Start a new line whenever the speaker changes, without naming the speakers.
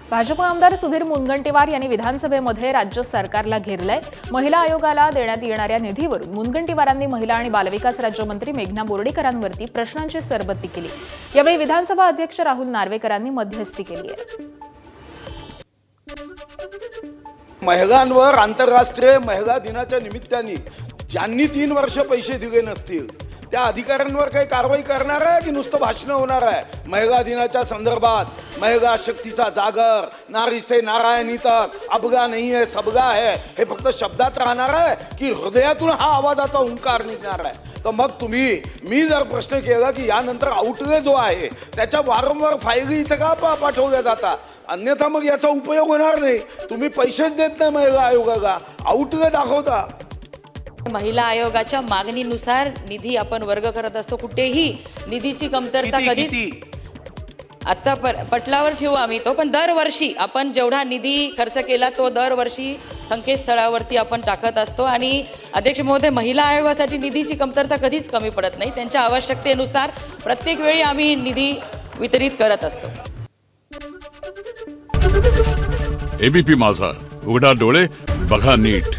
भाजप आमदार सुधीर मुनगंटीवार यांनी विधानसभेमध्ये राज्य सरकारला घेरलंय। महिला आयोगाला देण्यात येणाऱ्या निधीवरून मुनगंटीवारांनी महिला आणि बालविकास राज्यमंत्री मेघना बोर्डीकरांवरती प्रश्नांची सरबत्ती केली। यावेळी विधानसभा अध्यक्ष राहुल नार्वेकरांनी मध्यस्थी केली आहे।
महिलांवर आंतरराष्ट्रीय महिला दिनाच्या निमित्ताने ज्यांनी 3 वर्ष पैसे दिले नसतील त्या अधिकाऱ्यांवर काही कारवाई करणार आहे की नुसतं भाषण होणार आहे? महिला दिनाच्या संदर्भात महिला शक्तीचा जागर, नारी से नारायणी तक, अबगा नहीं है सबगा है, हे फक्त शब्दात राहणार आहे की हृदयातून हा आवाजाचा ओंकार निघणार आहे? तर मग मी जर प्रश्न केला की यानंतर आउटले जो आहे त्याच्या वारंवार फायली इथं का पाठवल्या जातात, अन्यथा मग याचा उपयोग होणार नाही। तुम्ही पैसेच देत नाही महिला आयोगाला, आउटले दाखवता।
महिला आयोगाच्या मागणीनुसार निधी आपण वर्ग करत असतो। कुठेही निधीची कमतरता कधीच आता पटलावर ठेवू आम्ही तो, पण दरवर्षी आपण जेवढा निधी खर्च केला तो दरवर्षी संकेतस्थळावरती आपण टाकत असतो। आणि अध्यक्ष महोदय, महिला आयोगासाठी निधीची कमतरता कधीच कमी पडत नाही। त्यांच्या आवश्यकतेनुसार प्रत्येक वेळी आम्ही निधी वितरित करत असतो।
एबीपी माझा, उघडा डोळे बघा नीट।